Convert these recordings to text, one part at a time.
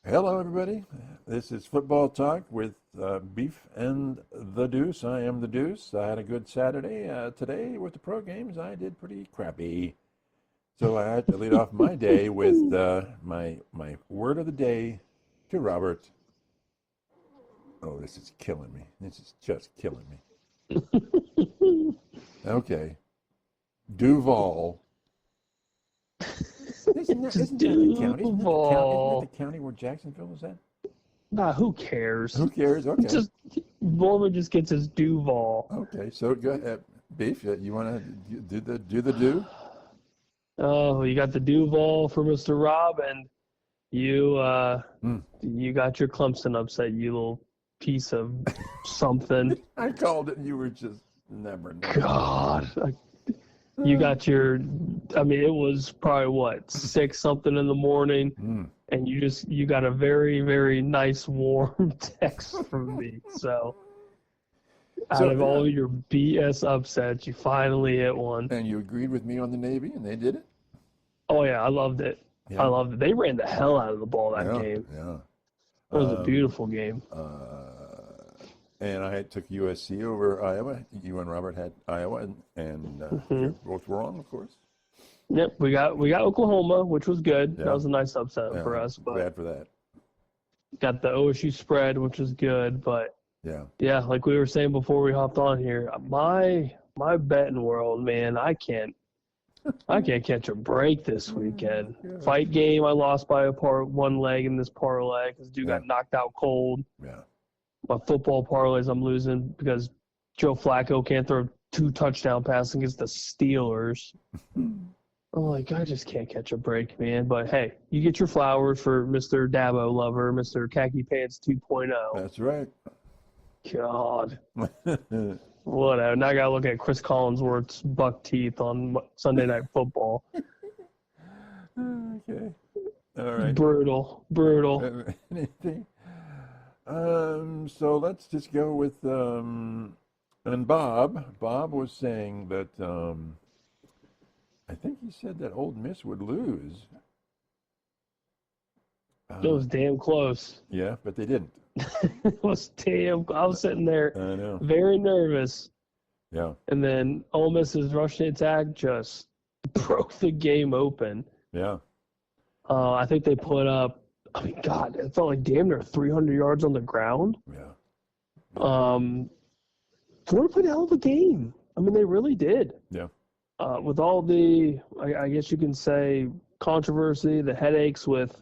Hello, everybody. This is Football Talk with Beef and the Deuce. I am the Deuce. I had a good Saturday. Today, with the pro games, I did pretty crappy. So I had to lead off my day with my word of the day to Robert. Oh, this is killing me. This is just killing me. Okay. Duval. Isn't that the county? Isn't that the county where Jacksonville is at? Nah, who cares? Who cares? Okay. Just Norman just gets his Duval. Okay, so go ahead. Beef, you want to do the do? Oh, you got the Duval for Mr. Rob, and you you got your Clemson upset, you little piece of something. I called it, and you were just never. God, you got your. I mean, it was probably what 6 something in the morning, and you got a very very nice warm text from me. So out of all your BS upsets, you finally hit one. And you agreed with me on the Navy, and they did it? Oh, yeah, I loved it. Yeah. I loved it. They ran the hell out of the ball that game. Yeah. It was a beautiful game. And I took USC over Iowa. You and Robert had Iowa, and you're both wrong, of course. Yep, we got Oklahoma, which was good. Yeah. That was a nice upset for us. But glad for that. got the OSU spread, which was good. But yeah, like we were saying before we hopped on here, my betting world, man, I can't catch a break this weekend. Fight game, I lost by one leg in this parlay because dude got knocked out cold. Yeah. My football parlays, I'm losing because Joe Flacco can't throw 2 touchdown passes against the Steelers. I'm like, I just can't catch a break, man. But hey, you get your flowers for Mr. Dabo Lover, Mr. Khaki Pants 2.0. That's right. God. Whatever. Now I got to look at Chris Collinsworth's buck teeth on Sunday Night Football. Okay. All right. Brutal. Anything? So let's just go with and Bob. Bob was saying that I think he said that Old Miss would lose. It was damn close. Yeah, but they didn't. It was damn. I was sitting there, I know. very nervous. Yeah. And then Ole Miss's rushing attack just broke the game open. Yeah. I think they put up. I mean, God, it felt like damn near 300 yards on the ground. Yeah. Florida played a hell of a game. I mean, they really did. Yeah. With all the, I guess you can say, controversy, the headaches with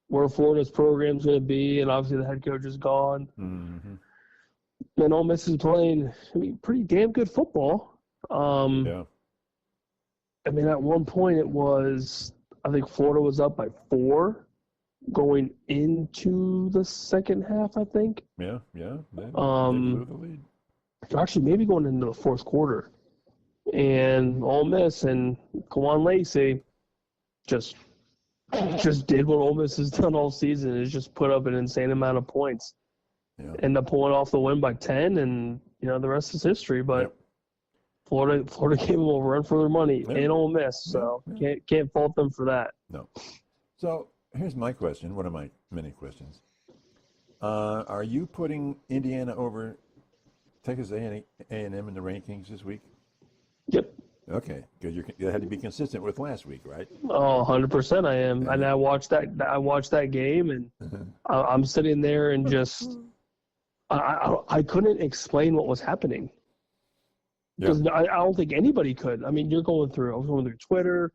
where Florida's program's going to be, and obviously the head coach is gone. Mm-hmm. And Ole Miss is playing, I mean, pretty damn good football. Yeah. I mean, at one point it was, I think Florida was up by 4 going into the second half, I think. Yeah. They blew the lead. Actually, maybe going into the fourth quarter. And Ole Miss and Kawan Lacey just did what Ole Miss has done all season, is just put up an insane amount of points. Yeah. End up pulling off the win by 10, and the rest is history. But Florida gave them a run for their money in Ole Miss, so can't fault them for that. No. So here's my question. One of my many questions. Are you putting Indiana over Texas A&M in the rankings this week? Yep. Okay, because you had to be consistent with last week, right? Oh, 100% I am. And I watched that game, and I'm sitting there and just I couldn't explain what was happening. Because I don't think anybody could. I mean, I was going through Twitter,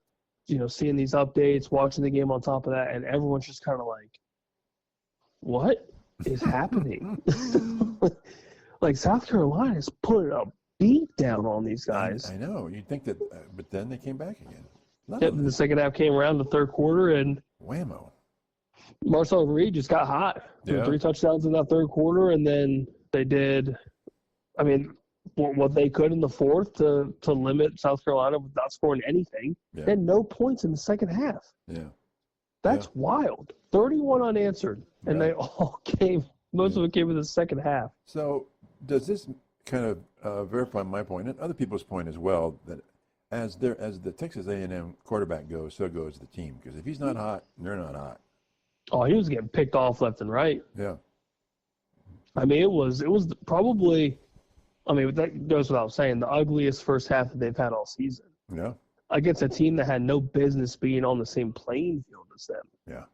seeing these updates, watching the game on top of that, and everyone's just kind of like, what is happening? Like, South Carolina is putting a beat down on these guys. I know. You'd think that, but then they came back again. The second half came around, the third quarter, and whammo. Marcel Reed just got hot. Threw 3 touchdowns in that third quarter, and then they did, I mean, what they could in the fourth to limit South Carolina without scoring anything. Yeah. They had no points in the second half. Yeah. That's wild. 31 unanswered, and they all came, most of it came in the second half. So does this kind of verify my point and other people's point as well, that as the Texas A&M quarterback goes, so goes the team? Because if he's not hot, they're not hot. Oh, he was getting picked off left and right. Yeah. I mean, it was probably, I mean, that goes without saying, the ugliest first half that they've had all season Yeah. against a team that had no business being on the same playing field as them. Yeah.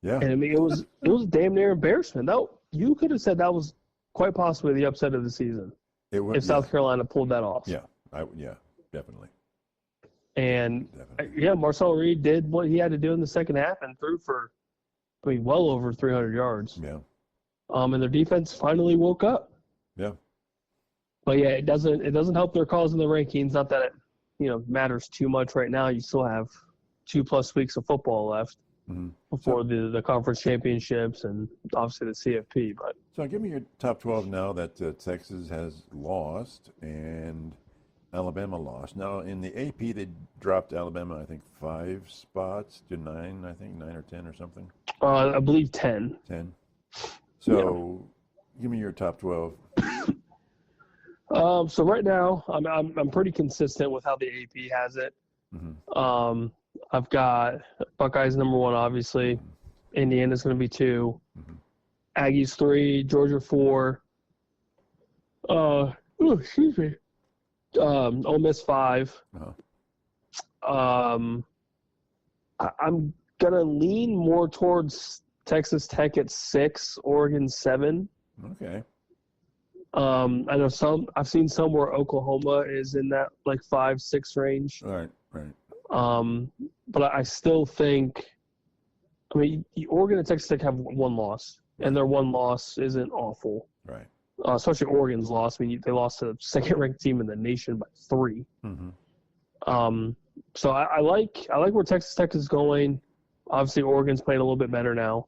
Yeah. And I mean, it was damn near embarrassment. That you could have said that was quite possibly the upset of the season It was, if South Carolina pulled that off. Yeah. Definitely. And Definitely. yeah, Marcel Reed did what he had to do in the second half and threw for, I mean, well over 300 yards. Yeah. And their defense finally woke up. Yeah. But yeah, it doesn't help their cause in the rankings. Not that it matters too much right now. You still have 2+ weeks of football left before the conference championships and obviously the CFP. But so give me your top 12 now that Texas has lost and Alabama lost. Now in the AP they dropped Alabama, I think 5 spots to 9. I think 9 or 10 or something. I believe 10. 10. So give me your top 12. So right now I'm pretty consistent with how the AP has it. Mm-hmm. I've got Buckeyes number 1, obviously. Indiana's going to be 2. Aggies 3, Georgia 4. Excuse me. Ole Miss 5. I'm gonna lean more towards Texas Tech at 6, Oregon 7. Okay. I know I've seen some where Oklahoma is in that like 5-6 range. Right. But I still think, I mean, Oregon and Texas Tech have 1 loss, and their 1 loss isn't awful. Right. Especially Oregon's loss. I mean, they lost to the second-ranked team in the nation by 3. So I like where Texas Tech is going. Obviously, Oregon's playing a little bit better now.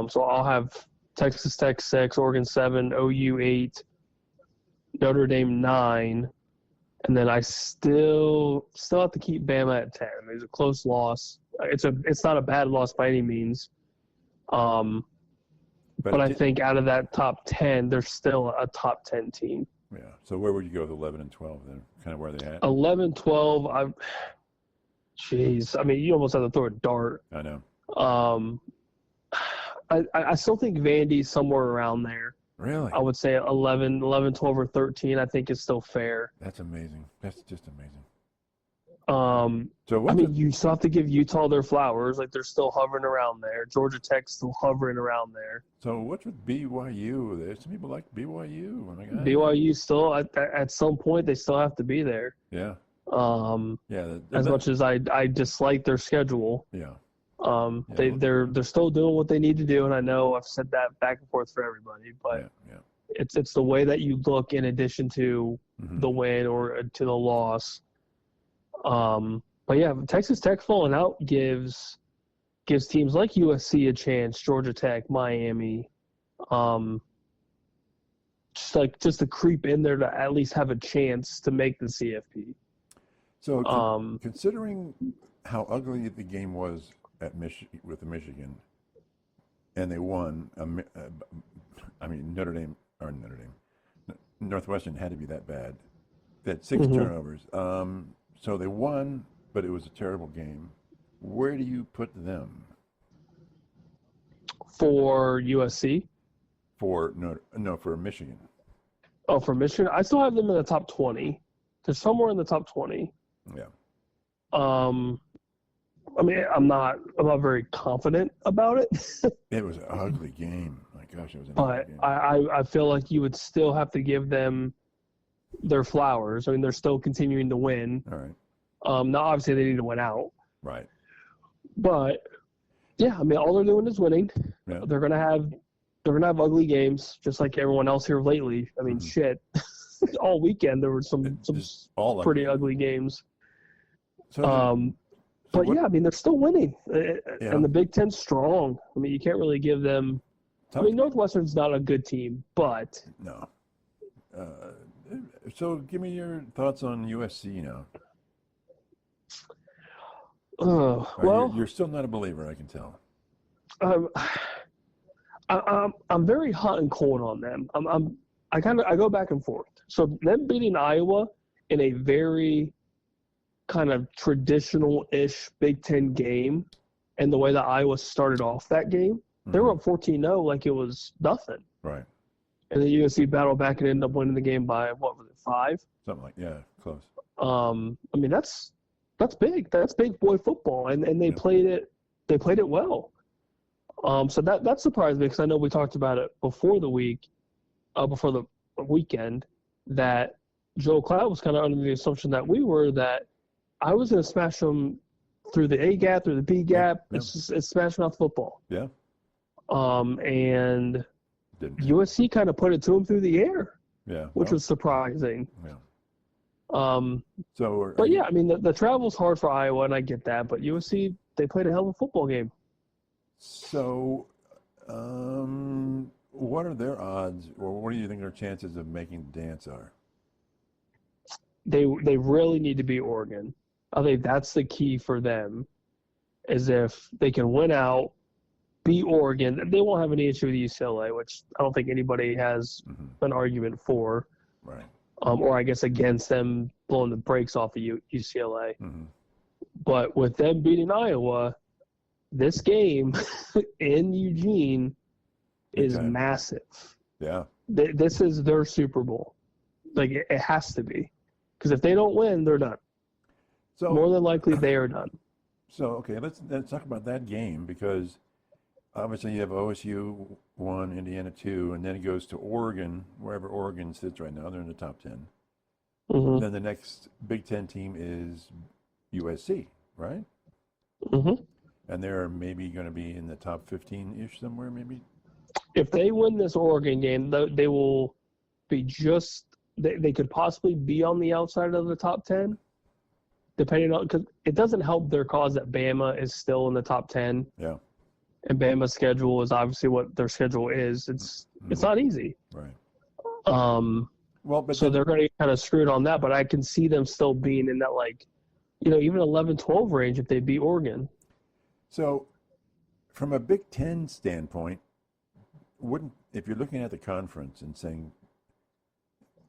So I'll have Texas Tech 6, Oregon 7, OU 8, Notre Dame 9, and then I still have to keep Bama at 10. It's a close loss. It's not a bad loss by any means. But I think out of that top 10, there's still a top 10 team. Yeah. So where would you go with 11 and 12 then? Kind of where they at? 11, 12, jeez. I mean, you almost have to throw a dart. I know. I still think Vandy's somewhere around there. Really? I would say 11, 12, or 13, I think is still fair. That's amazing. That's just amazing. I mean, you still have to give Utah their flowers. Like, they're still hovering around there. Georgia Tech's still hovering around there. So what's with BYU? There's some people like BYU. Oh my God. BYU still, at some point, they still have to be there. Yeah. As much as I dislike their schedule. Yeah. They're still doing what they need to do, and I know I've said that back and forth for everybody, but it's the way that you look in addition to the win or to the loss. But yeah, Texas Tech falling out gives teams like USC a chance, Georgia Tech, Miami, just to creep in there to at least have a chance to make the CFP. So considering how ugly the game was at with the Michigan, and they won. I mean, Northwestern had to be that bad. They had 6 turnovers. So they won, but it was a terrible game. Where do you put them? For USC? For Michigan. Oh, for Michigan? I still have them in the top 20. They're somewhere in the top 20. Yeah. I mean, I'm not very confident about it. It was an ugly game. My gosh, it was an ugly game. I feel like you would still have to give them their flowers. I mean, they're still continuing to win. All right. Now, obviously, they need to win out. Right. But yeah, I mean, all they're doing is winning. Yeah. They're gonna have ugly games, just like everyone else here lately. I mean, shit. All weekend there were some pretty ugly games. So but yeah, I mean, they're still winning, and the Big Ten's strong. I mean, you can't really give them. I mean, Northwestern's not a good team, but no. So give me your thoughts on USC now. Well, you're still not a believer, I can tell. I'm very hot and cold on them. I go back and forth. So them beating Iowa in a very kind of traditional-ish Big Ten game and the way that Iowa started off that game, they were up 14-0 like it was nothing. Right. And then USC battled back and ended up winning the game by, what was it, 5? Something like, yeah, close. I mean, that's big. That's big boy football, and they played it. They played it well. So that surprised me because I know we talked about it before the weekend, that Joe Cloud was kind of under the assumption that we were, that I was going to smash them through the A gap, through the B gap. Yeah. It's smashing off football. Yeah. And USC kind of put it to him through the air. Yeah. Which was surprising. Yeah. But yeah, I mean, the travel's hard for Iowa, and I get that. But USC, they played a hell of a football game. So, what are their odds, or what do you think their chances of making the dance are? They really need to beat Oregon. I think that's the key for them, is if they can win out, beat Oregon, they won't have any issue with UCLA, which I don't think anybody has an argument for. Right. Or I guess against them blowing the brakes off of UCLA. But with them beating Iowa, this game in Eugene is massive. Yeah. This is their Super Bowl. Like, it has to be. Because if they don't win, they're done. So more than likely, they are done. So, okay, let's talk about that game, because obviously you have OSU 1, Indiana 2, and then it goes to Oregon, wherever Oregon sits right now. They're in the top 10. Then the next Big Ten team is USC, right? And they're maybe going to be in the top 15-ish somewhere, maybe? If they win this Oregon game, they will be they could possibly be on the outside of the top 10, depending on, because it doesn't help their cause that Bama is still in the top 10. Yeah. And Bama's schedule is obviously what their schedule is. It's not easy. Right. So they're going to get kind of screwed on that, but I can see them still being in that, like, even 11-12 range if they beat Oregon. So from a Big Ten standpoint, if you're looking at the conference and saying,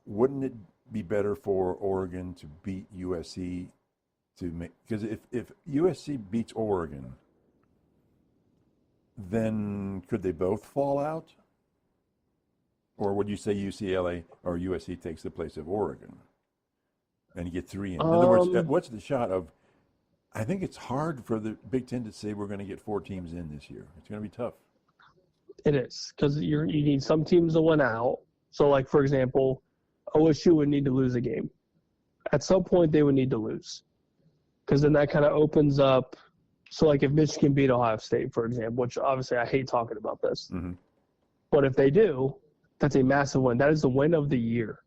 wouldn't it be better for Oregon to beat USC because if USC beats Oregon, then could they both fall out? Or would you say UCLA or USC takes the place of Oregon and you get 3 in? In other words, what's the shot of, I think it's hard for the Big Ten to say we're going to get 4 teams in this year. It's going to be tough. It is, because you need some teams to win out. So, like, for example, OSU would need to lose a game. At some point, they would need to lose. Because then that kind of opens up. So, like, if Michigan beat Ohio State, for example, which obviously I hate talking about this. But if they do, that's a massive win. That is the win of the year.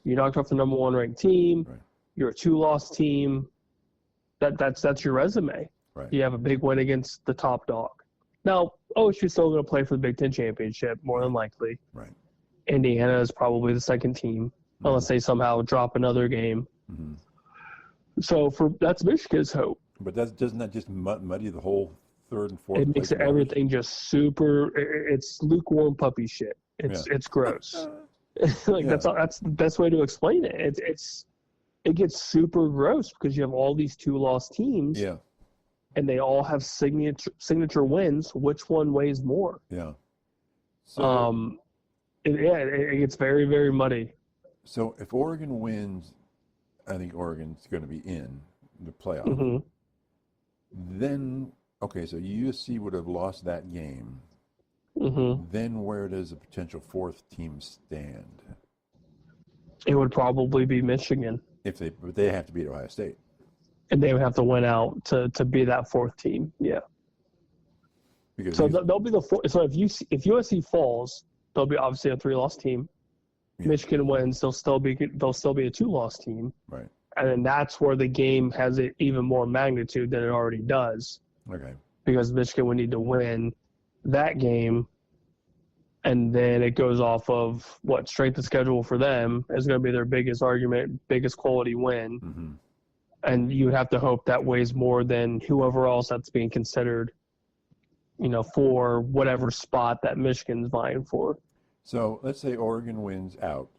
You knocked off the number 1 ranked team. Right. You're a 2-loss team. That's your resume. Right. You have a big win against the top dog. Now, OSU's still going to play for the Big Ten championship, more than likely. Right. Indiana is probably the second team, unless they somehow drop another game. So that's Michigan's hope. But doesn't that just muddy the whole third and fourth? It makes everything just super. It's lukewarm puppy shit. It's gross. That's the best way to explain it. It gets super gross because you have all these 2-loss teams. Yeah. And they all have signature wins. Which one weighs more? Yeah. So, it gets very, very muddy. So if Oregon wins, I think Oregon's going to be in the playoff. Then, okay, so USC would have lost that game. Then where does a potential 4th team stand? It would probably be Michigan. But they have to beat Ohio State. And they would have to win out to be that 4th team. Yeah. So they'll be the 4th. So if USC falls, they'll be obviously a 3-loss team. Yeah. Michigan wins, they'll still be a 2-loss team. Right. And then that's where the game has even more magnitude than it already does. Okay. Because Michigan would need to win that game, and then it goes off of what strength of schedule for them is going to be their biggest argument, biggest quality win. And you would have to hope that weighs more than whoever else that's being considered, for whatever spot that Michigan's vying for. So let's say Oregon wins out.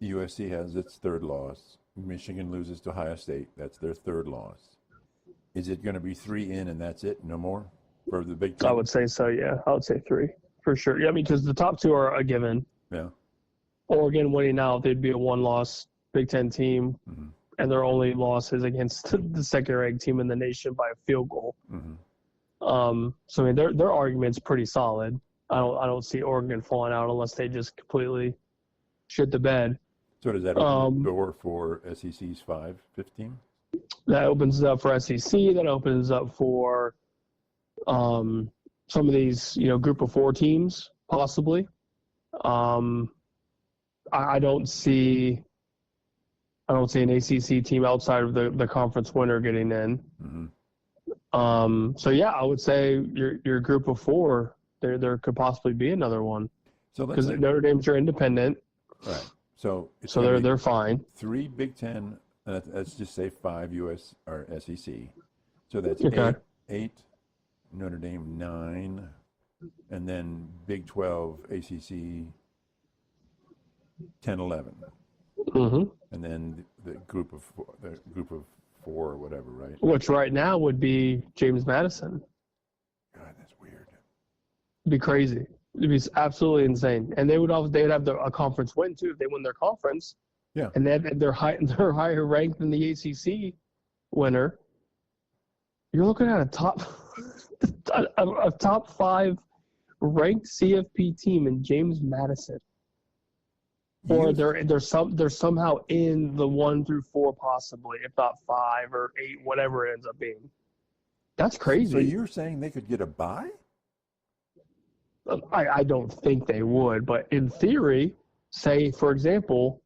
USC has its 3rd loss. Michigan loses to Ohio State. That's their 3rd loss. is it going to be 3 in and that's it? No more for the Big I Ten? would say so, yeah. I would say 3 for sure. Yeah, I mean, because the top 2 are a given. Yeah. Oregon winning out, they'd be a 1-loss Big Ten team, and their only loss is against the second-ranked team in the nation by a field goal. So I mean, their argument's pretty solid. I don't see Oregon falling out unless they just completely shit the bed. So does that open the door for SEC's 5-15? That opens it up for SEC. That opens up for some of these, group of 4 teams possibly. I don't see an ACC team outside of the conference winner getting in. So yeah, I would say your group of 4. There could possibly be another one. So because Notre Dame's are independent. Right. So they're fine. 3 Big Ten. Let's just say 5 US or SEC. So that's okay. 8. Notre Dame 9, and then Big 12 ACC 10, 11. And then the group of 4 or whatever, right? Which right now would be James Madison. God, that's weird. It'd be crazy. It'd be absolutely insane. And they'd have a conference win too if they win their conference. Yeah. And they're higher ranked than the ACC winner. You're looking at a top 5 ranked CFP team in James Madison. Or they're somehow in the 1 through 4 possibly, if not 5 or 8, whatever it ends up being. That's crazy. So you're saying they could get a bye? I don't think they would, but in theory, say for example,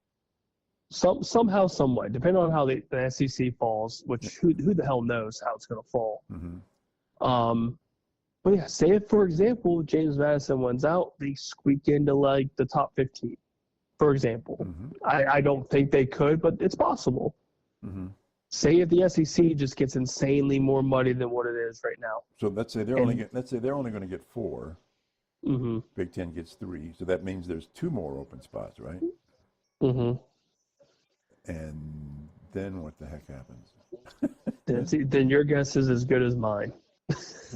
somehow, some way, depending on how the SEC falls, which who the hell knows how it's going to fall. But yeah, say if for example James Madison wins out, they squeak into like the top 15. For example, I don't think they could, but it's possible. Say if the SEC just gets insanely more muddy than what it is right now. So let's say they're only going to get 4. Big Ten gets 3, so that means there's 2 more open spots, right? And then what the heck happens? Then your guess is as good as mine.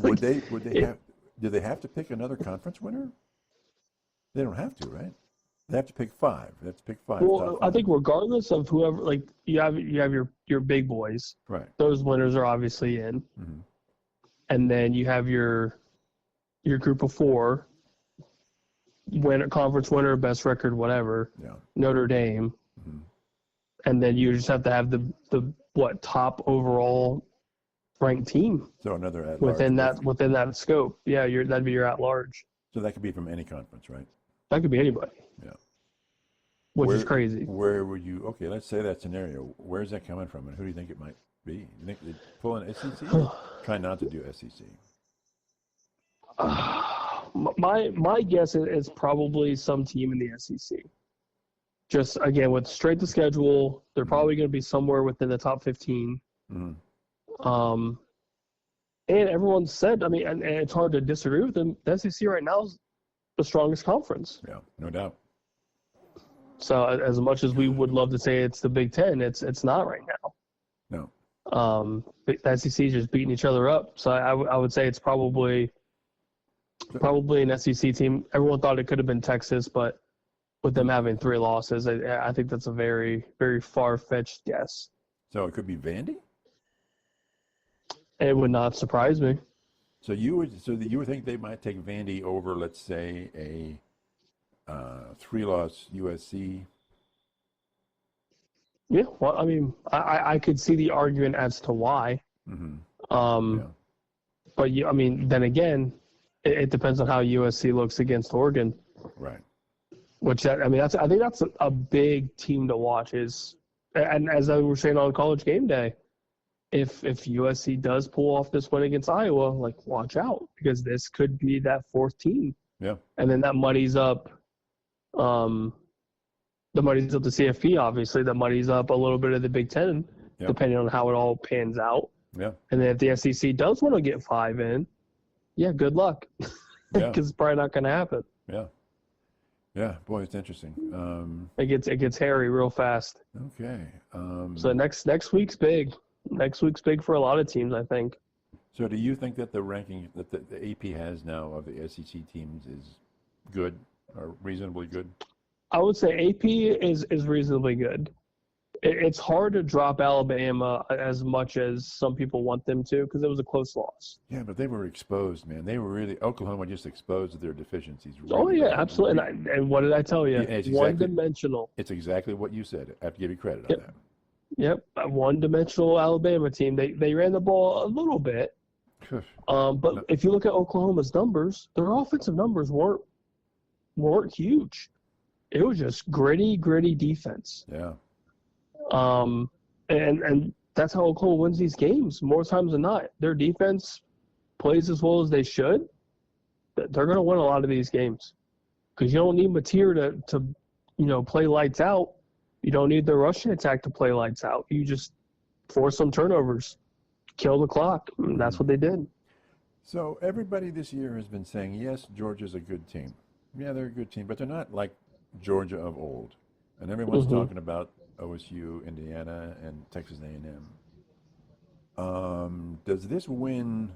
Do they have to pick another conference winner? They don't have to, right? They have to pick 5. They have to pick 5. Well, I think regardless of whoever, like you have your big boys, right? Those winners are obviously in, and then you have your group of 4, conference winner, best record, whatever. Yeah. Notre Dame, and then you just have to have the top overall ranked team. So another at within that scope. Yeah, that'd be your at large. So that could be from any conference, right? That could be anybody. Yeah. Which is crazy. Where would you? Okay, let's say that scenario. Where's that coming from, and who do you think it might be? You think they pull an SEC? Try not to do SEC. My guess is probably some team in the SEC. Just again with straight to schedule, they're probably going to be somewhere within the top 15. And everyone said, I mean, and it's hard to disagree with them. The SEC right now is the strongest conference. Yeah, no doubt. So as much as we would love to say it's the Big Ten, it's not right now. No. The SEC is just beating each other up. So I would say it's probably an SEC team. Everyone thought it could have been Texas, but with them having 3 losses, I think that's a very, very far-fetched guess. So it could be Vandy? It would not surprise me. So you would think they might take Vandy over, let's say, a 3-loss USC? Yeah, well, I mean, I could see the argument as to why. But I mean, then again, it depends on how USC looks against Oregon. Right. Which I think that's a big team to watch. And as I was saying on College Game Day, if USC does pull off this win against Iowa, like watch out because this could be that 4th team. Yeah. And then that muddies up. The muddies up the CFP, obviously. That muddies up a little bit of the Big Ten, depending on how it all pans out. Yeah. And then if the SEC does want to get 5 in, yeah, good luck. Because it's probably not going to happen. Yeah. Yeah, boy, it's interesting. It gets hairy real fast. Okay. So next week's big. Next week's big for a lot of teams, I think. So do you think that the ranking that the AP has now of the SEC teams is good or reasonably good? I would say AP is reasonably good. It's hard to drop Alabama as much as some people want them to because it was a close loss. Yeah, but they were exposed, man. They were really Oklahoma just exposed their deficiencies. Oh yeah, absolutely. And what did I tell you? Yeah, One-dimensional. It's exactly what you said. I have to give you credit Yep. on that. Yep, a one-dimensional Alabama team. They ran the ball a little bit, but if you look at Oklahoma's numbers, their offensive numbers weren't huge. It was just gritty defense. Yeah. And that's how Oklahoma wins these games more times than not. Their defense plays as well as they should. They're going to win a lot of these games because you don't need Mateer to play lights out. You don't need the rushing attack to play lights out. You just force some turnovers, kill the clock. And that's what they did. So everybody this year has been saying, yes, Georgia's a good team. Yeah, they're a good team, but they're not like Georgia of old. And everyone's talking about OSU, Indiana, and Texas A&M. Does this win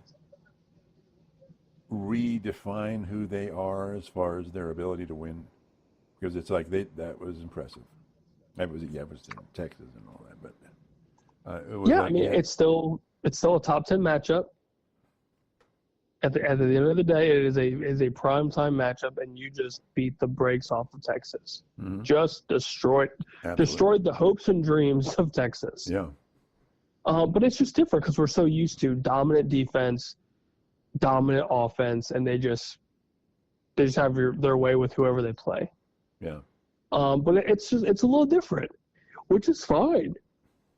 redefine who they are as far as their ability to win? Because it's like that was impressive. It was in Texas and all that, but it was it's still a top 10 matchup. At the end of the day, it is a primetime matchup, and you just beat the brakes off of Texas. Mm-hmm. Just destroyed the hopes and dreams of Texas. Yeah. But it's just different because we're so used to dominant defense, dominant offense, and they just have their way with whoever they play. Yeah. But it's a little different, which is fine.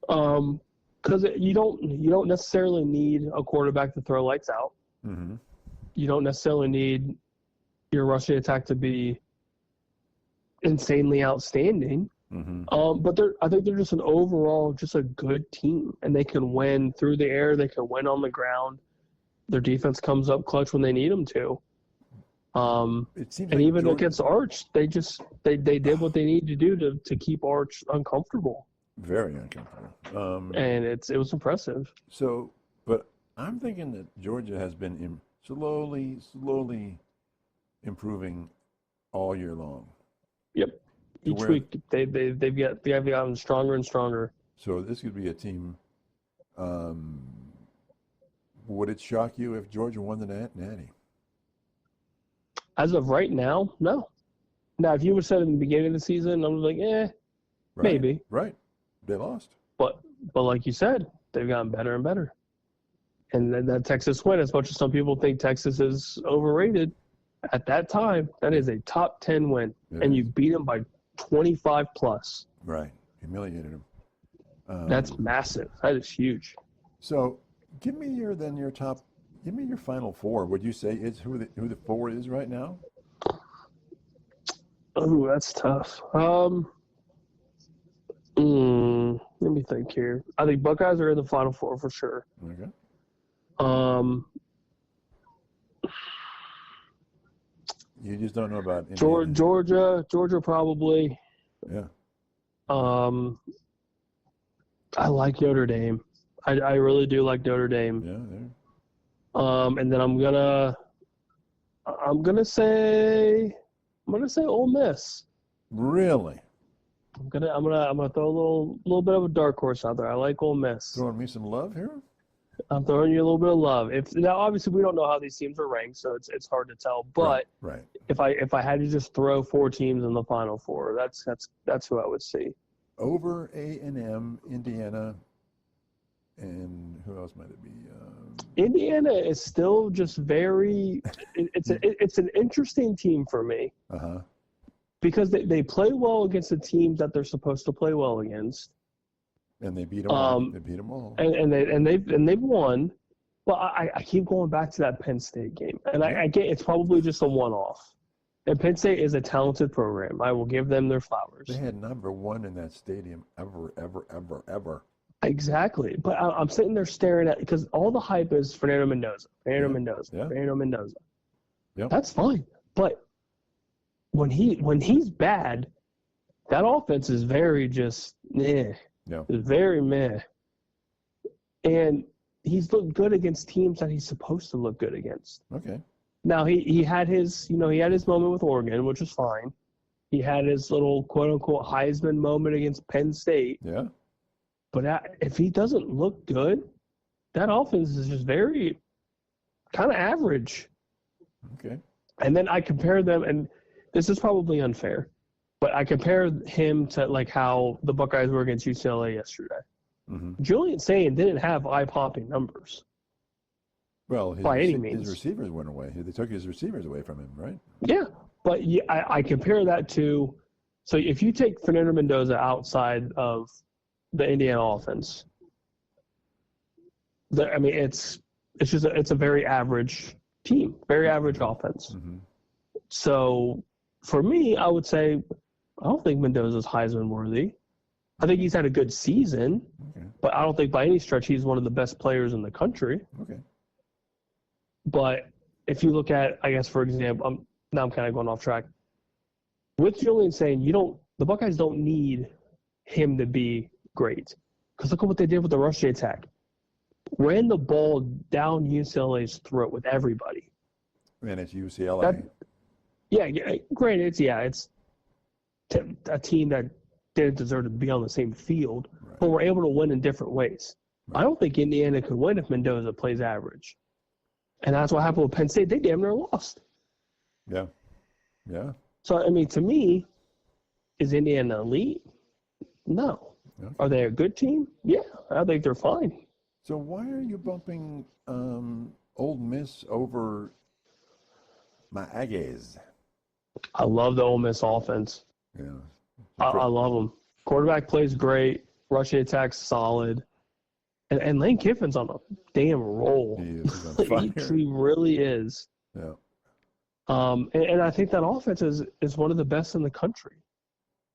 Because you don't necessarily need a quarterback to throw lights out. Mm-hmm. You don't necessarily need your rushing attack to be insanely outstanding. Mm-hmm. But I think they're just a good team, and they can win through the air. They can win on the ground. Their defense comes up clutch when they need them to. It seems and like even against Arch, they did what they need to do to keep Arch uncomfortable. Very uncomfortable. And it was impressive. So, but I'm thinking that Georgia has been slowly improving all year long. Yep. Each week they've gotten stronger and stronger. So this could be a team. Would it shock you if Georgia won the Natty? As of right now, no. Now, if you would have said in the beginning of the season, I was like, maybe. Right. They lost. But like you said, they've gotten better and better. And then that Texas win, as much as some people think Texas is overrated, at that time, that is a top 10 win. And you beat them by 25 plus. Right. Humiliated them. That's massive. That is huge. So give me your final four. Would you say is who the four is right now? Oh, that's tough. Let me think here. I think Buckeyes are in the Final Four for sure. Okay. You just don't know about Indiana. Georgia probably. Yeah. I like Notre Dame. I really do like Notre Dame. Yeah. And then I'm gonna say Ole Miss. Really? I'm gonna throw a little bit of a dark horse out there. I like Ole Miss. Throwing me some love here? I'm throwing you a little bit of love. Now obviously we don't know how these teams are ranked, so it's hard to tell. But right. if I had to just throw four teams in the Final Four, that's who I would see. Over A&M, Indiana, and who else might it be? Indiana is still just very. It's an interesting team for me. Because they play well against the teams that they're supposed to play well against. And they beat them all. They beat them all. And they've won. But I keep going back to that Penn State game. And I get it's probably just a one-off. And Penn State is a talented program. I will give them their flowers. They had number one in that stadium ever. Exactly. But I'm sitting there staring at – because all the hype is Fernando Mendoza. Fernando Mendoza. Yep. That's fine. But when he's bad, that offense is very just meh. Yeah. It's very meh. And he's looked good against teams that he's supposed to look good against. Okay. Now he had his moment with Oregon, which was fine. He had his little quote unquote Heisman moment against Penn State. Yeah. But if he doesn't look good, that offense is just very kind of average. Okay. And then I compare them, and this is probably unfair, but I compare him to like how the Buckeyes were against UCLA yesterday. Mm-hmm. Julian Sayin didn't have eye-popping numbers. Well, by any means. his receivers went away. They took his receivers away from him, right? Yeah, but I compare that to, so if you take Fernando Mendoza outside of the Indiana offense, it's a very average team, very average offense. Mm-hmm. So for me, I would say I don't think Mendoza's Heisman worthy. I think he's had a good season, Okay. but I don't think by any stretch he's one of the best players in the country. Okay. But if you look at, I guess, for example, now I'm kind of going off track. With Julian saying the Buckeyes don't need him to be great. Because look at what they did with the rushing attack. Ran the ball down UCLA's throat with everybody. And it's UCLA. Granted, it's a team that didn't deserve to be on the same field, Right. but were able to win in different ways. Right. I don't think Indiana could win if Mendoza plays average. And that's what happened with Penn State. They damn near lost. Yeah. Yeah. So, to me, is Indiana elite? No. Okay. Are they a good team? Yeah, I think they're fine. So why are you bumping Ole Miss over my Aggies? I love the Ole Miss offense. Yeah. I love them. Quarterback plays great. Rushing attack's solid. And Lane Kiffin's on a damn roll. He is on fire. He really is. Yeah. And I think that offense is one of the best in the country.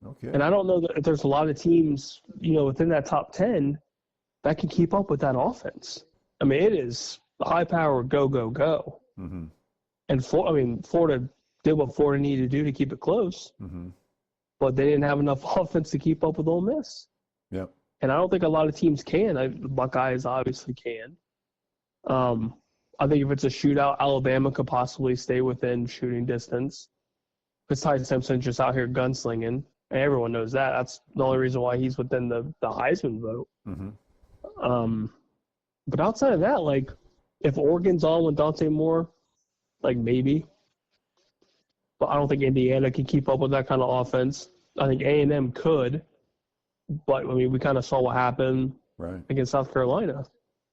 Okay. And I don't know that there's a lot of teams, within that top 10 that can keep up with that offense. It is high power, go, go, go. Mm-hmm. And Florida did what Florida needed to do to keep it close, Mm-hmm. but they didn't have enough offense to keep up with Ole Miss. Yeah. And I don't think a lot of teams can. The Buckeyes obviously can. I think if it's a shootout, Alabama could possibly stay within shooting distance. Because Ty Simpson's just out here gunslinging. And everyone knows that. That's the only reason why he's within the Heisman vote. Mm-hmm. But outside of that, if Oregon's on with Dante Moore, maybe. But I don't think Indiana can keep up with that kind of offense. I think A&M could. But, we kind of saw what happened Right. against South Carolina.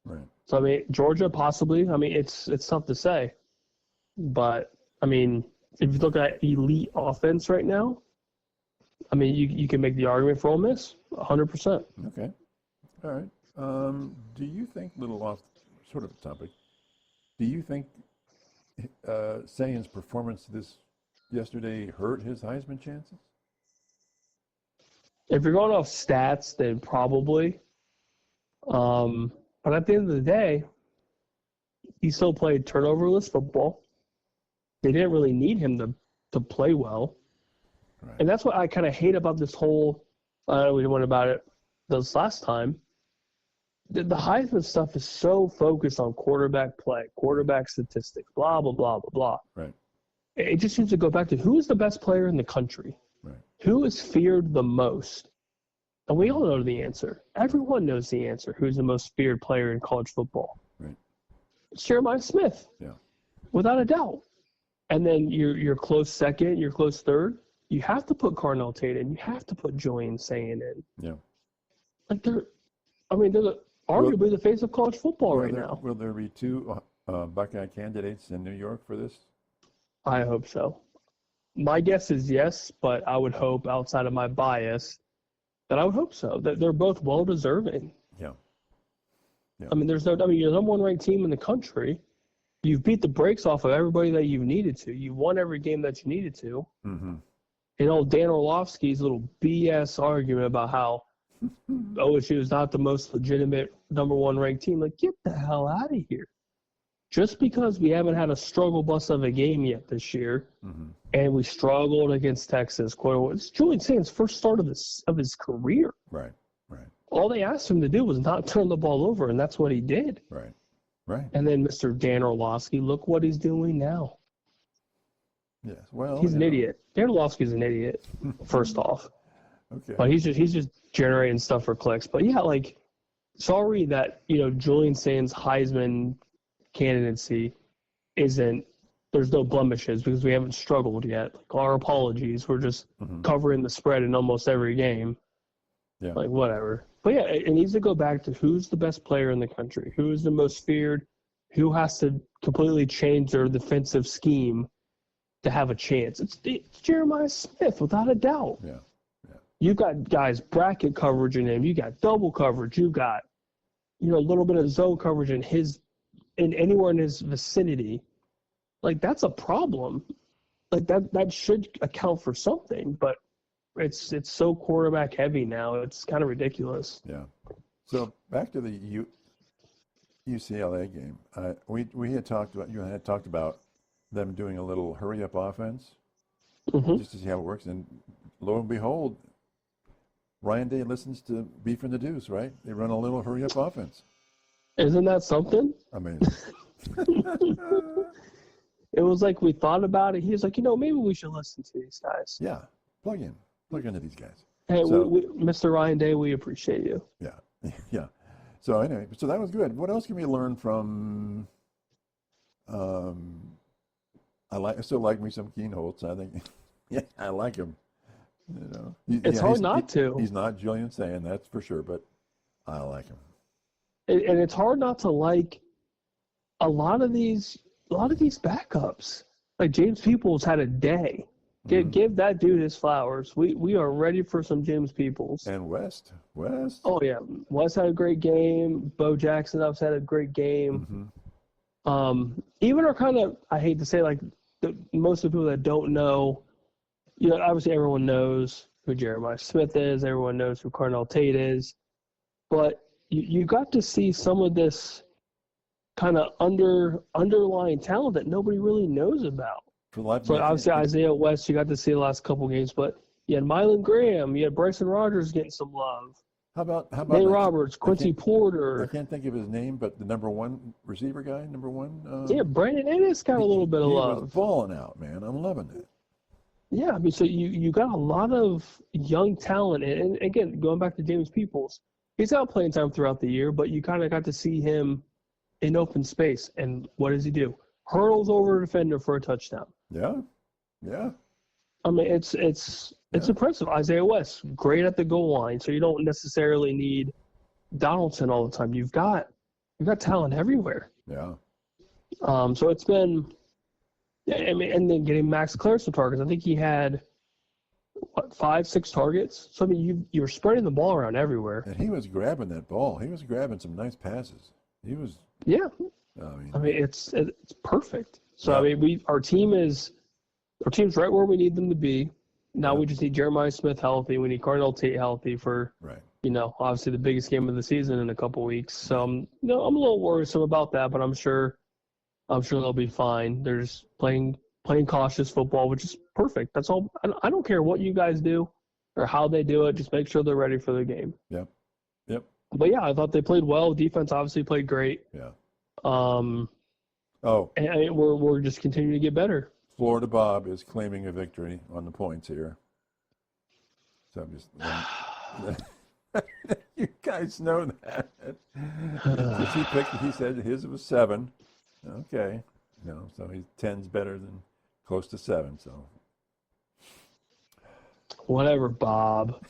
Right. So, Georgia possibly. It's tough to say. But, if you look at elite offense right now, you can make the argument for Ole Miss, 100%. Okay. All right. Do you think, little off sort of topic, do you think Sayin's performance yesterday hurt his Heisman chances? If you're going off stats, then probably. But at the end of the day, he still played turnoverless football. They didn't really need him to play well. Right. And that's what I kind of hate about this whole – we went about it this last time. The Heisman stuff is so focused on quarterback play, quarterback statistics, blah, blah, blah, blah, blah. Right. It just seems to go back to who is the best player in the country? Right. Who is feared the most? And we all know the answer. Everyone knows the answer. Who's the most feared player in college football? Right. It's Jeremiah Smith. Yeah. Without a doubt. And then your close second, your close third, you have to put Carnell Tate in. You have to put Julian Sayin in. Yeah. They're arguably the face of college football right now. Will there be two Buckeye candidates in New York for this? I hope so. My guess is yes, but I would hope, outside of my bias, that I would hope so. That they're both well deserving. Yeah. Yeah. You're the number one ranked team in the country. You've beat the brakes off of everybody that you've needed to. You won every game that you needed to. Mm-hmm. Dan Orlovsky's little BS argument about how OSU is not the most legitimate number one ranked team. Get the hell out of here. Just because we haven't had a struggle bus of a game yet this year, Mm-hmm. and we struggled against Texas, quote unquote, it's Julian Sayin's first start of his career. Right. Right. all they asked him to do was not turn the ball over, and that's what he did. Right. Right. And then Mr. Dan Orlovsky, look what he's doing now. Yes. Well, He's an idiot. Dan Orlovsky's an idiot, first off. Okay. But he's just generating stuff for clicks. But yeah, like, sorry that, Julian Sands' Heisman candidacy there's no blemishes because we haven't struggled yet. Like, our apologies. We're just covering the spread in almost every game. Yeah. Like, whatever. But yeah, it needs to go back to who's the best player in the country, who is the most feared, who has to completely change their defensive scheme to have a chance. It's Jeremiah Smith, without a doubt. Yeah. You've got guys bracket coverage in him. You got double coverage. You got, a little bit of zone coverage in anywhere in his vicinity. Like, that's a problem. Like, that should account for something, but it's so quarterback heavy now. It's kind of ridiculous. Yeah. So back to the UCLA game. We had talked about them doing a little hurry up offense just to see how it works, and lo and behold, Ryan Day listens to Beef and the Deuce, right? They run a little hurry up offense. Isn't that something? I mean, it was like we thought about it. He was like, maybe we should listen to these guys. yeah, plug into these guys. Hey, So- Mr. Ryan Day, we appreciate you. Yeah, yeah. So anyway, so that was good. What else can we learn from? I still like me some Keen Holtz. I think, yeah, I like him. It's hard not to. He's not Julian Sand, that's for sure, but I like him. And it's hard not to like a lot of these backups. Like, James Peoples had a day. Give that dude his flowers. We are ready for some James Peoples. And West. Oh yeah, West had a great game. Bo Jackson obviously had a great game. Even our kind of, I hate to say, like, most of the people that don't know, obviously everyone knows who Jeremiah Smith is. Everyone knows who Carnell Tate is. But you got to see some of this kind of underlying talent that nobody really knows about. So obviously Isaiah West, you got to see the last couple games, but you had Mylan Graham, you had Bryson Rogers getting some love. How about Nate Roberts, Quincy Porter. I can't think of his name, but the number one receiver guy, yeah, Brandon Ennis got a little bit of love. He was balling out, man. I'm loving it. Yeah, I mean, so you got a lot of young talent, and again, going back to James Peoples, he's out playing time throughout the year, but you kind of got to see him in open space, and what does he do? Hurdles over a defender for a touchdown. Yeah. I mean, it's impressive. Isaiah West, great at the goal line, so you don't necessarily need Donaldson all the time. You've got talent everywhere. Yeah. So it's been, I mean, and then getting Max Clare some targets. I think he had 5-6 targets. So I mean, you're spreading the ball around everywhere. And he was grabbing that ball. He was grabbing some nice passes. He was. Yeah. I mean, it's perfect. So I mean, our team's right where we need them to be. Now we just need Jeremiah Smith healthy. We need Carnell Tate healthy for obviously the biggest game of the season in a couple weeks. So I'm a little worrisome about that, but I'm sure they'll be fine. They're just playing cautious football, which is perfect. That's all. I don't care what you guys do or how they do it. Just make sure they're ready for the game. Yep. But yeah, I thought they played well. Defense obviously played great. Yeah. And we're just continuing to get better. Florida Bob is claiming a victory on the points here. So I'm just. You guys know that. He said his was 7. Okay. So he's 10's better than close to 7. So. Whatever, Bob.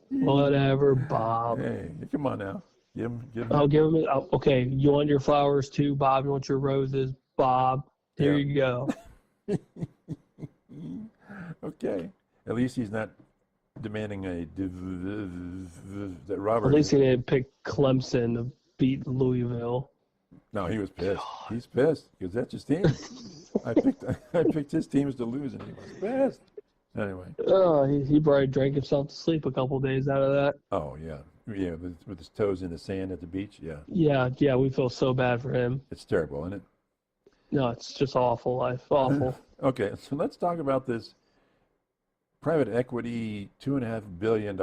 Whatever, Bob. Hey, come on now. Give him. I'll give him. Okay, you want your flowers too, Bob? You want your roses, Bob? Here you go. Okay. At least he's not demanding that Robert. At least he didn't pick Clemson to beat Louisville. No, he was pissed. God. He's pissed because that's his team. I picked his teams to lose, and he was pissed. Anyway. Oh, he probably drank himself to sleep a couple days out of that. Oh yeah, with his toes in the sand at the beach. Yeah. Yeah. We feel so bad for him. It's terrible, isn't it? No, it's just awful life. Awful. Okay, so let's talk about this private equity $2.5 billion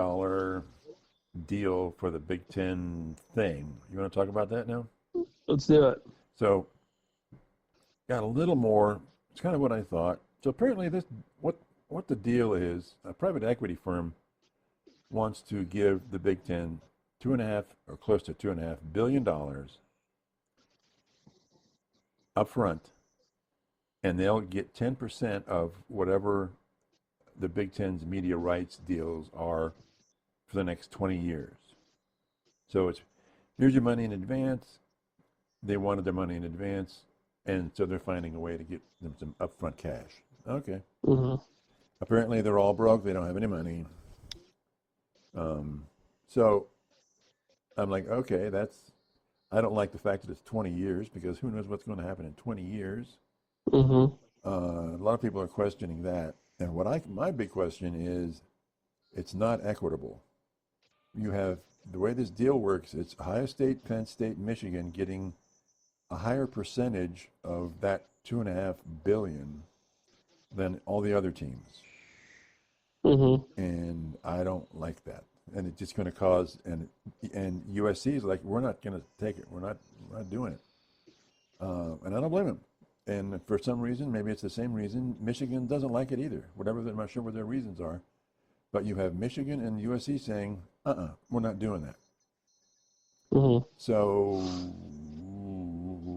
deal for the Big Ten thing. You want to talk about that now? Let's do it. So, got a little more. It's kind of what I thought. So apparently, what the deal is, a private equity firm wants to give the Big Ten $2.5 or close to $2.5 billion up front, and they'll get 10% of whatever the Big Ten's media rights deals are for the next 20 years. So it's here's your money in advance. They wanted their money in advance, and so they're finding a way to get them some upfront cash. Okay. Mm-hmm. Apparently, they're all broke. They don't have any money. So I'm like, okay, I don't like the fact that it's 20 years because who knows what's going to happen in 20 years. Mm-hmm. A lot of people are questioning that. And my big question is, it's not equitable. You have, the way this deal works, it's Ohio State, Penn State, Michigan getting a higher percentage of that $2.5 billion than all the other teams. Mm-hmm. And I don't like that. And it's just going to cause, and USC is like, we're not going to take it. We're not doing it. And I don't blame them. And for some reason, maybe it's the same reason, Michigan doesn't like it either. I'm not sure what their reasons are. But you have Michigan and USC saying, we're not doing that. Mm-hmm. So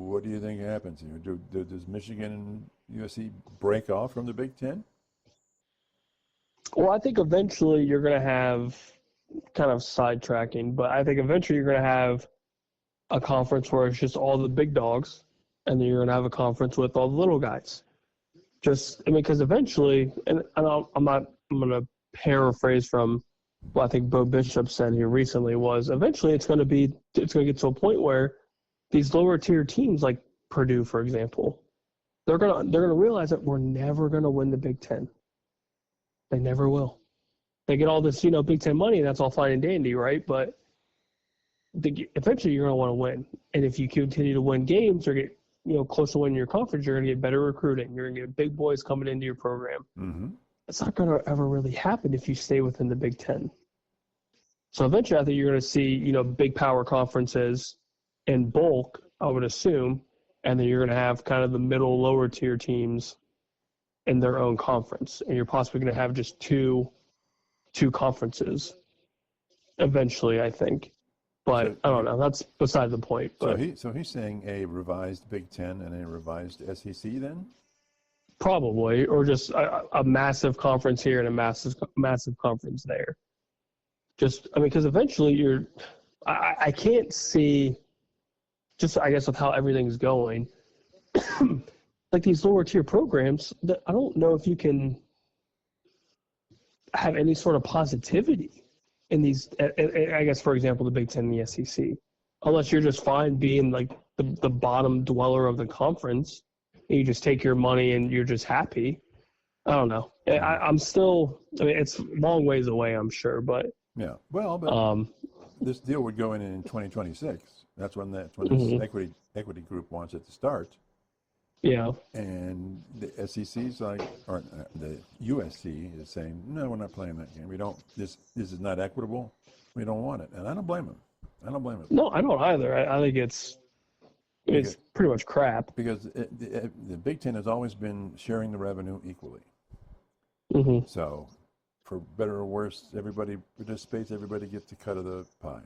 what do you think happens here? Does Michigan and USC break off from the Big Ten? Well, I think eventually you're going to have, kind of sidetracking, but I think eventually you're going to have a conference where it's just all the big dogs, and then you're going to have a conference with all the little guys. Because eventually, and I'm going to paraphrase from what I think Bo Bishop said here recently was, eventually it's going to get to a point where these lower tier teams like Purdue, for example, they're going to realize that we're never going to win the Big Ten. They never will. They get all this, Big Ten money, and that's all fine and dandy, right? But eventually you're going to want to win. And if you continue to win games or get, close to winning your conference, you're going to get better recruiting. You're going to get big boys coming into your program. Mm-hmm. It's not going to ever really happen if you stay within the Big Ten. So eventually I think you're going to see, big power conferences in bulk, I would assume, and then you're going to have kind of the middle, lower tier teams in their own conference. And you're possibly going to have just two conferences eventually, I think. But I don't know. That's beside the point. But so he's saying a revised Big Ten and a revised SEC then? Probably, or just a massive conference here and a massive conference there. Because eventually I can't see, just I guess with how everything's going, like these lower tier programs, that I don't know if you can have any sort of positivity in these, I guess, for example, the Big Ten and the SEC, unless you're just fine being like the bottom dweller of the conference and you just take your money and you're just happy. I don't know. I'm still, it's a long ways away, I'm sure, but. Yeah. Well, but this deal would go in 2026. That's when mm-hmm. this equity group wants it to start. Yeah. And the SEC's like, or the USC is saying, no, we're not playing that game. We don't. This is not equitable. We don't want it, and I don't blame them. No, I don't either. I think it's pretty much crap. Because the Big Ten has always been sharing the revenue equally. Mm-hmm. So, for better or worse, everybody participates. Everybody gets a cut of the pie.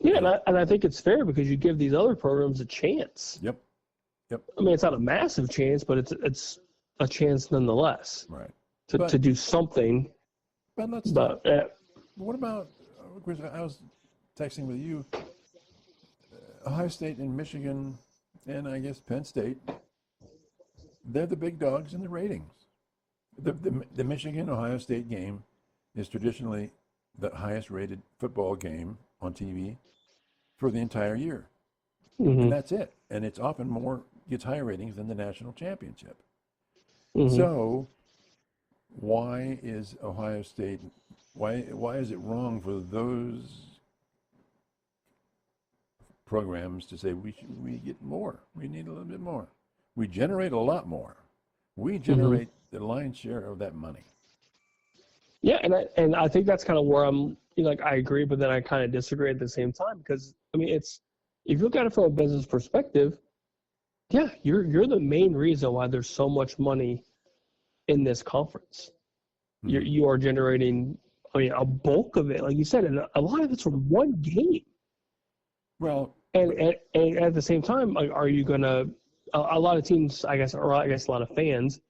Yeah, and I think it's fair because you give these other programs a chance. Yep. I mean, it's not a massive chance, but it's a chance nonetheless. Right. To do something. But let's talk. What about, I was texting with you, Ohio State and Michigan, and I guess Penn State, they're the big dogs in the ratings. The Michigan-Ohio State game is traditionally the highest rated football game on TV for the entire year. Mm-hmm. And that's it. And it's often gets higher ratings than the national championship. Mm-hmm. So why is Ohio State, why is it wrong for those programs to say we get more? We need a little bit more. We generate a lot more. We generate the lion's share of that money. Yeah, and I think that's kind of where I'm, like I agree, but then I kind of disagree at the same time because I mean, it's if you look at it from a business perspective, yeah, you're the main reason why there's so much money in this conference. Mhm. You are generating, I mean, a bulk of it, like you said, and a lot of it's from one game. Well, And at the same time, like, are you gonna? A lot of teams, I guess, or I guess a lot of fans,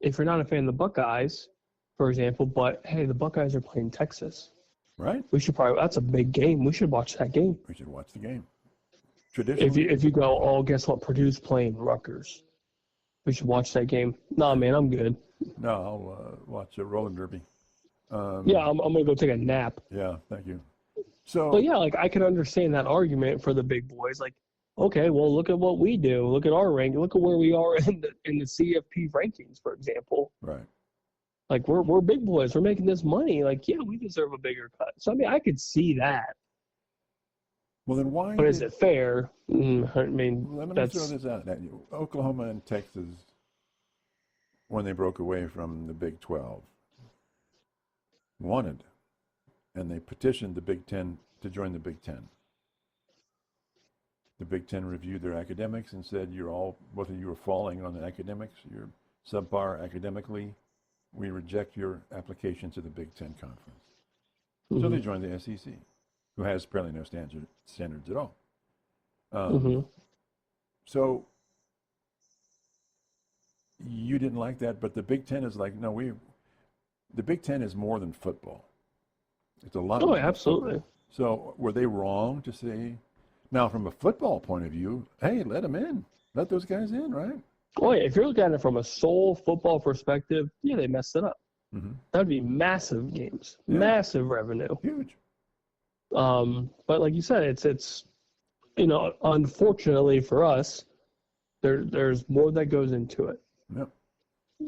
if you're not a fan of the Buckeyes, for example, but hey, the Buckeyes are playing Texas. right? We should probably. That's a big game. We should watch that game. We should watch the game. Traditionally, If you go, oh, guess what? Purdue's playing Rutgers. We should watch that game. Nah, man, I'm good. no, I'll watch a roller derby. Yeah, I'm gonna go take a nap. Yeah, thank you. So, But yeah, like I can understand that argument for the big boys. Like, okay, well, look at what we do. Look at our rank. Look at where we are in the CFP rankings, for example. right. Like we're big boys. We're making this money. Like, yeah, we deserve a bigger cut. So I mean, I could see that. Well, then why? But is it fair? I mean, Let me that's throw this out at you. Oklahoma and Texas, when they broke away from the Big 12, wanted, and they petitioned the Big Ten to join the Big Ten. The Big Ten reviewed their academics and said, both of you are falling on the academics, you're subpar academically, we reject your application to the Big Ten Conference. So they joined the SEC, who has apparently no standards at all. So you didn't like that, but the Big Ten is like, no, the Big Ten is more than football. It's a lot. Oh, more than absolutely. football. So were they wrong to say, now from a football point of view, hey, let them in. Let those guys in, right? Oh yeah, if you're looking at it from a sole football perspective, yeah, they messed it up. Mm-hmm. That'd be massive games, Yeah. massive revenue. Huge. But like you said, it's unfortunately for us, there's more that goes into it. Yep.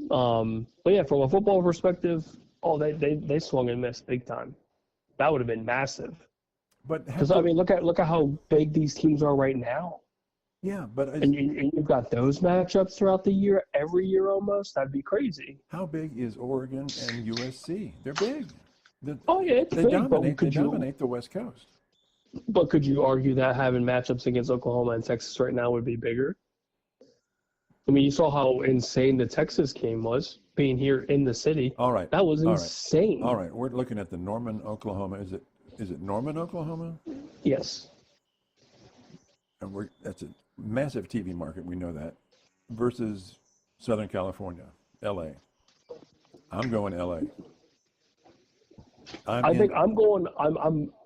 But yeah, from a football perspective, they swung and missed big time. That would have been massive. But Because I mean, look at how big these teams are right now. yeah, but And you've got those matchups throughout the year, every year almost. That'd be crazy. how big is Oregon and USC? They're big. Oh yeah, it's They big, dominate. but They dominate the West Coast. But could you argue that having matchups against Oklahoma and Texas right now would be bigger? I mean, you saw how insane the Texas game was, being here in the city. All right. That was All right. insane. All right. We're looking at the Norman, Oklahoma. Is it Norman, Oklahoma? Yes. And that's a massive TV market. We know that. Versus Southern California, LA. I'm going LA.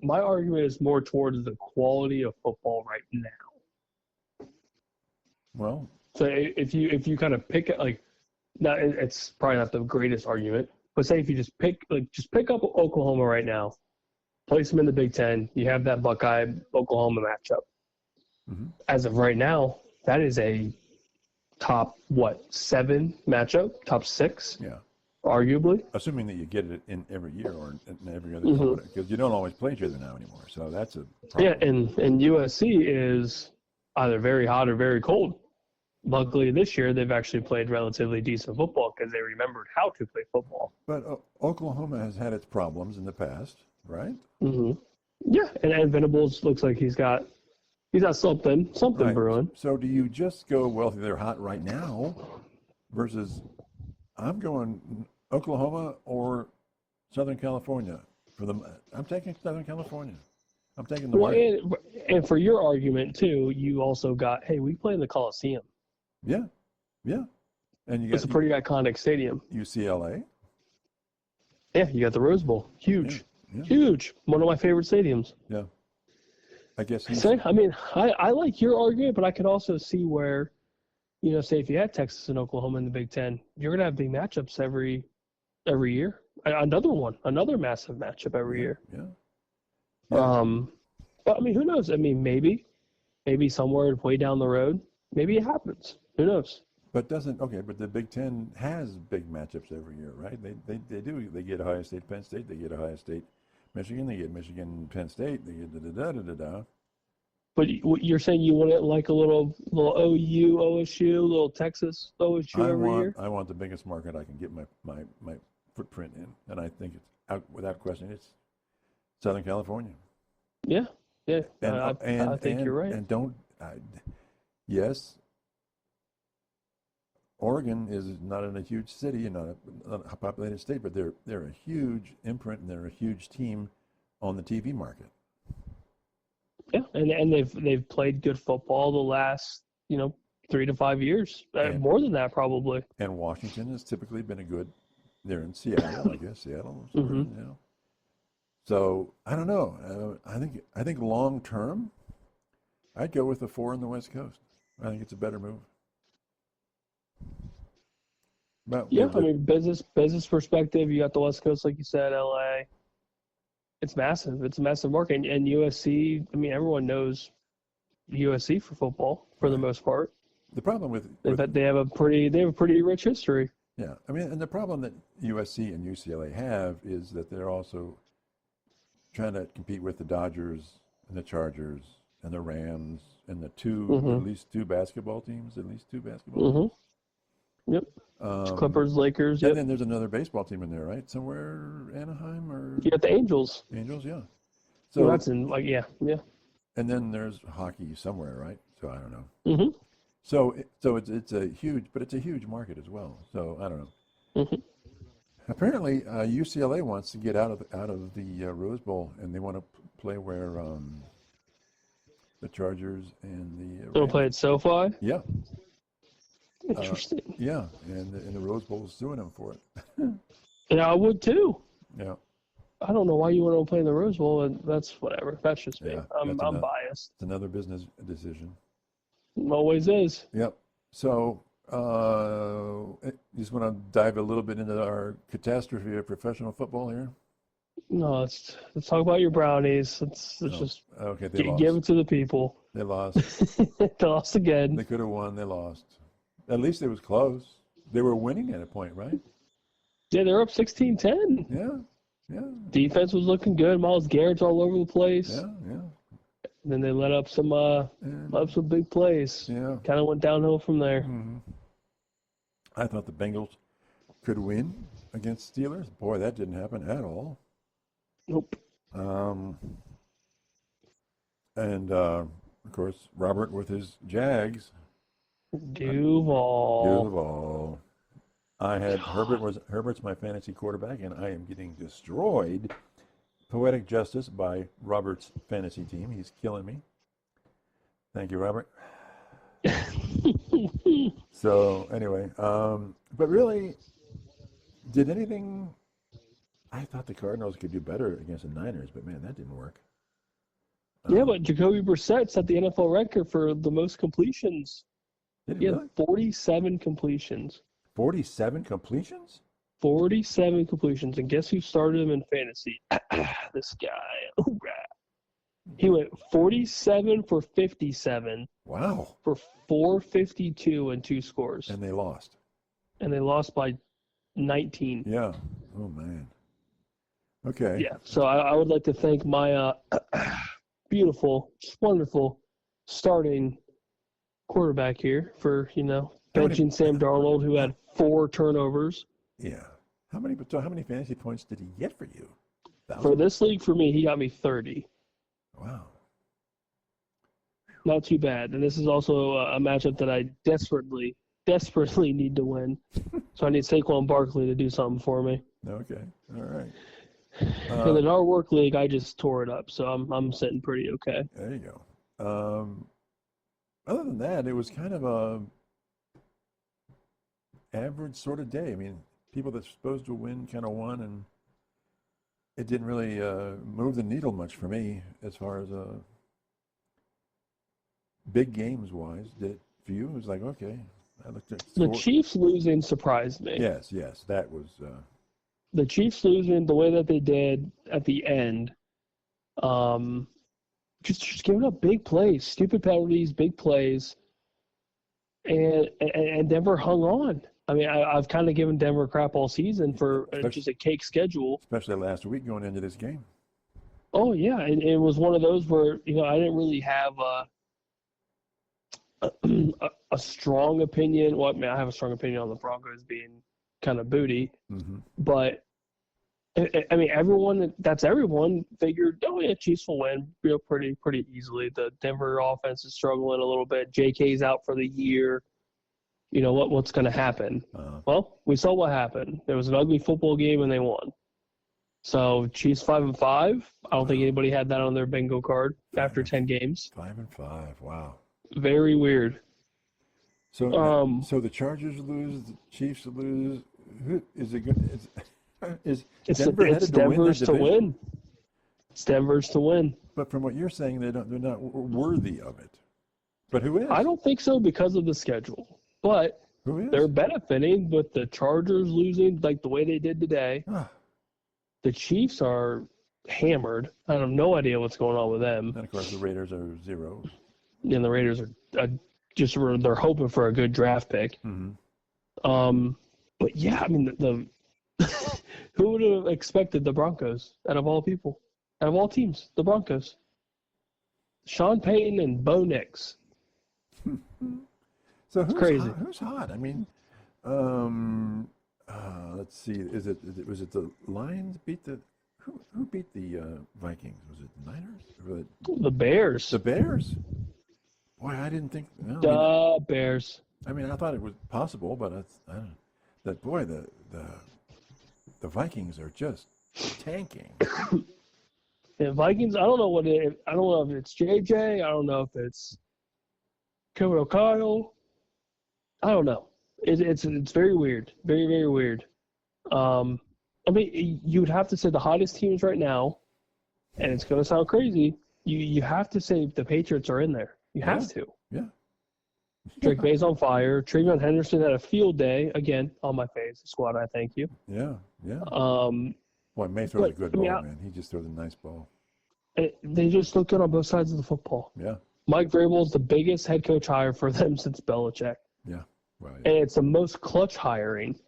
My argument is more towards the quality of football right now. Well, So if you kind of pick it, like, now it's probably not the greatest argument, but say if you just pick up Oklahoma right now, place them in the Big Ten, you have that Buckeye Oklahoma matchup. mm-hmm. As of right now, that is a top 7 matchup, top 6, Yeah. arguably. Assuming that you get it in every year or in every other Mm-hmm. because you don't always play each other now anymore. So that's a problem. Yeah, and USC is either very hot or very cold. Luckily, this year they've actually played relatively decent football because they remembered how to play football. But Oklahoma has had its problems in the past, right? Mm-hmm. Yeah, and Venables looks like he's got something Right. brewing. So do you just go, well, they're hot right now versus I'm going Oklahoma or Southern California I'm taking Southern California. I'm taking the Well, and for your argument too, you also got, hey, we play in the Coliseum. Yeah. And you It's a got pretty iconic stadium. UCLA. Yeah, you got the Rose Bowl. Huge. Yeah. Huge. One of my favorite stadiums. Yeah. I guess I mean, I like your argument, but I could also see where, say if you had Texas and Oklahoma in the Big Ten, you're going to have big matchups every year. Another massive matchup every year. Yeah. But I mean, who knows? I mean, maybe somewhere way down the road, maybe it happens. Who knows? But the Big Ten has big matchups every year, right? They do. They get Ohio State, Penn State. They get Ohio State, Michigan. They get Michigan, Penn State. They get da-da-da-da-da-da. But you're saying you want it like a little OU, OSU, little Texas, OSU every year? I want the biggest market I can get my footprint in, and I think it's without question. It's Southern California. Yeah, yeah. And I think you're right. and don't yes, Oregon is not in a huge city and not a populated state, but they're a huge imprint and they're a huge team on the TV market. Yeah, and they've played good football the last 3 to 5 years, more than that probably. And Washington has typically been a good. They're in Seattle, I guess. Seattle, Mm-hmm. So I don't know. I think long term, I'd go with the 4 on the West Coast. I think it's a better move. But Yeah, I mean, business perspective, you got the West Coast, like you said, LA. It's massive. It's a massive market, and USC. I mean, everyone knows USC for football for the most part. the problem with They have a pretty rich history. yeah, I mean, and the problem that USC and UCLA have is that they're also trying to compete with the Dodgers and the Chargers and the Rams and the at least two basketball teams, Mm-hmm. Yep. Clippers, Lakers. Yep. And then there's another baseball team in there, right? Somewhere Anaheim or You got the Angels. Angels, yeah. So So that's in yeah. and then there's hockey somewhere, right? So I don't know. Mm-hmm. So it's a huge market as well. So I don't know. Mm-hmm. Apparently, UCLA wants to get out of the Rose Bowl, and they want to play where the Chargers and the They'll play at SoFi. yeah, Interesting. yeah, and the Rose Bowl is suing them for it. Yeah, I would too. Yeah, I don't know why you want to play in the Rose Bowl, and that's whatever. That's just me. Yeah, I'm biased. it's another business decision. Always is. Yep. So you just want to dive a little bit into our catastrophe of professional football here. No, let's talk about your Brownies. Let's just Okay. They lost. give it to the people. They lost. They lost again. They could have won. They lost. At least it was close. They were winning at a point, right? Yeah, they're up 16-10. Yeah. Yeah. Defense was looking good. Myles Garrett's all over the place. Yeah. Yeah. And then they let up some big plays. Yeah. Kind of went downhill from there. Mm-hmm. I thought the Bengals could win against Steelers. Boy, that didn't happen at all. Nope. And of course, Robert with his Jags. Duval. I had Herbert's my fantasy quarterback, and I am getting destroyed. Poetic justice by Robert's fantasy team. He's killing me. Thank you, Robert. So anyway, but really, did anything? I thought the Cardinals could do better against the Niners, but man, that didn't work. Yeah, but Jacoby Brissett set the NFL record for the most completions. Did He he had really? 47 completions. 47 completions? 47 completions, and guess who started him in fantasy? This guy. He went 47 for 57 Wow. for 452 and 2 scores. And they lost. And they lost by 19. Yeah. Oh man. Okay. Yeah. So I would like to thank my beautiful, just wonderful starting quarterback here for, benching Sam Darnold, who had 4 turnovers. Yeah. How many fantasy points did he get for you? 1,000? For this league, for me, he got me 30. Wow. Not too bad. And this is also a matchup that I desperately need to win. So I need Saquon Barkley to do something for me. Okay. All right. And in our work league, I just tore it up, so I'm sitting pretty okay. There you go. Other than that, it was kind of a average sort of day. I mean, people that's supposed to win kind of won, and it didn't really move the needle much for me as far as big games wise. Did it for you? It was like, okay. I looked at The Chiefs losing surprised me. Yes, that was. The Chiefs losing the way that they did at the end, just giving up big plays, stupid penalties, big plays, and Denver hung on. I mean, I've kind of given Denver crap all season for just a cake schedule. Especially last week going into this game. Oh, yeah, and it was one of those where, I didn't really have a strong opinion. Well, I mean, I have a strong opinion on the Broncos being kind of booty, Mm-hmm. but I mean, everyone figured, oh yeah, Chiefs will win pretty easily. The Denver offense is struggling a little bit. JK's out for the year. You know what's going to happen? Well, we saw what happened. It was an ugly football game, and they won. So Chiefs 5-5. I don't think anybody had that on their bingo card after 10 games. 5-5. Wow. Very weird. So, so the Chargers lose, the Chiefs lose. Who is it good? Is Denver headed to win that division? It's Denver's to win. But from what you're saying, they're not worthy of it. But who is? I don't think so because of the schedule. But who is? They're benefiting with the Chargers losing like the way they did today. The Chiefs are hammered. I have no idea what's going on with them. And of course, the Raiders are 0. And the Raiders are they're hoping for a good draft pick. Mm-hmm. But yeah, I mean the who would have expected the Broncos out of all people, out of all teams, the Broncos? Sean Payton and Bo Nix. So who's crazy. Who's hot? I mean, let's see. Was it the Lions beat the who beat the Vikings? Was it the Niners? The Bears. The Bears. Boy, I didn't think. No, Bears. I mean, I thought it was possible, but I don't know. That boy, the Vikings are just tanking. The Vikings. I don't know I don't know if it's JJ. I don't know if it's Kevin O'Kyle. I don't know. It's very weird. Very, very weird. I mean, you would have to say the hottest teams right now, and it's going to sound crazy. You have to say the Patriots are in there. You have to. Yeah. Drake May's on fire. Travion Henderson had a field day again on my face. Squad, I thank you. Yeah. Boy, May throws a good ball, man. He just throws a nice ball. They just look good on both sides of the football. Yeah. Mike Vrabel is the biggest head coach hire for them since Belichick. Yeah. Right. And it's the most clutch hiring.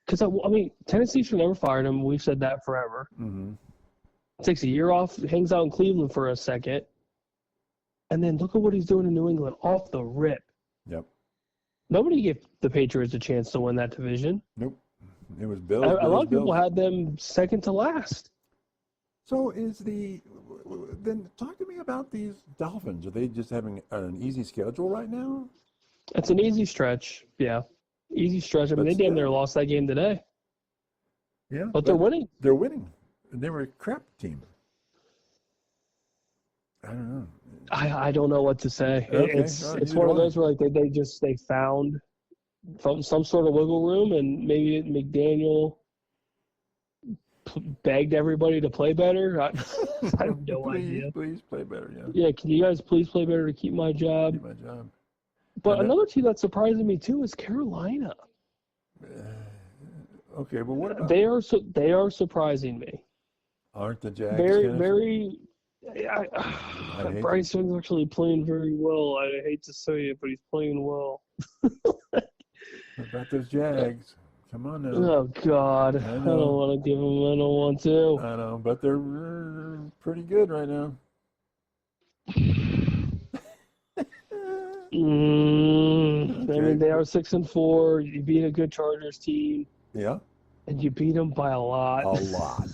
Because, I mean, Tennessee should never fired him. We've said that forever. Mm-hmm. Takes a year off, hangs out in Cleveland for a second. And then look at what he's doing in New England off the rip. Yep. Nobody gave the Patriots a chance to win that division. Nope. It was Bills. A lot of people had them second to last. So then talk to me about these Dolphins. Are they just having an easy schedule right now? It's an easy stretch. Yeah. Easy stretch. I mean, they damn near lost that game today. Yeah. But they're winning. They're winning. They were a crap team. I don't know. I don't know what to say. Okay. It's one of those where like they found some sort of wiggle room, and maybe McDaniel begged everybody to play better. I have no idea. Please play better. Yeah. Yeah. Can you guys please play better to keep my job? Keep my job. But another team that's surprising me too is Carolina. Okay, but what about they are surprising me. Aren't the Jags very? Bryce Young's actually playing very well. I hate to say it, but he's playing well. What about those Jags? Come on now. Oh God, I don't want to give them. I don't want to. I know, but they're pretty good right now. I mean, they are 6-4. You beat a good Chargers team. Yeah. And you beat them by a lot. A lot.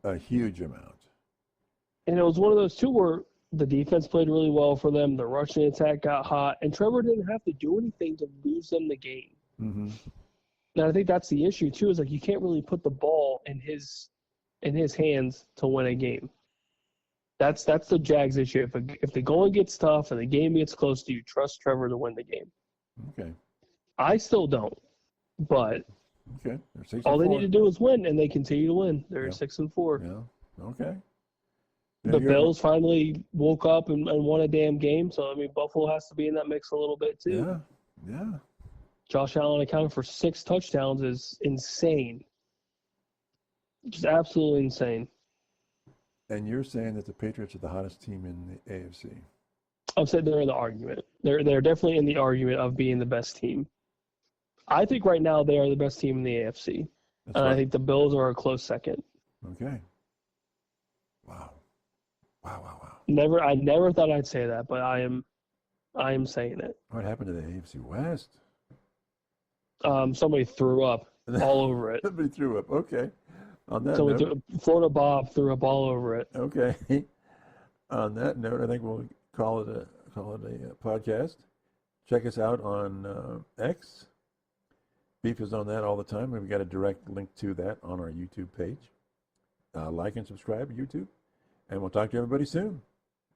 A huge amount. And it was one of those two where the defense played really well for them. The rushing attack got hot, and Trevor didn't have to do anything to lose them the game. Mm-hmm. And I think that's the issue too. Is like you can't really put the ball in his hands to win a game. That's the Jags issue. If the going gets tough and the game gets close, do you trust Trevor to win the game? Okay. I still don't. But okay, all they need to do is win, and they continue to win. They're 6-4. Yeah. Okay. The Bills finally woke up and won a damn game. So I mean, Buffalo has to be in that mix a little bit too. Yeah. Josh Allen accounted for 6 touchdowns is insane. Just absolutely insane. And you're saying that the Patriots are the hottest team in the AFC? I'm saying they're in the argument. They're definitely in the argument of being the best team. I think right now they are the best team in the AFC. That's and right. I think the Bills are a close second. Okay. Wow. I never thought I'd say that, but I am saying it. What happened to the AFC West? Somebody threw up all over it. Somebody threw up. Okay. On that So note, Florida Bob threw a ball over it. okay. On that note, I think we'll call it a podcast. Check us out on X. Beef is on that all the time. We've got a direct link to that on our YouTube page. Like and subscribe to YouTube, and we'll talk to everybody soon.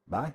Bye.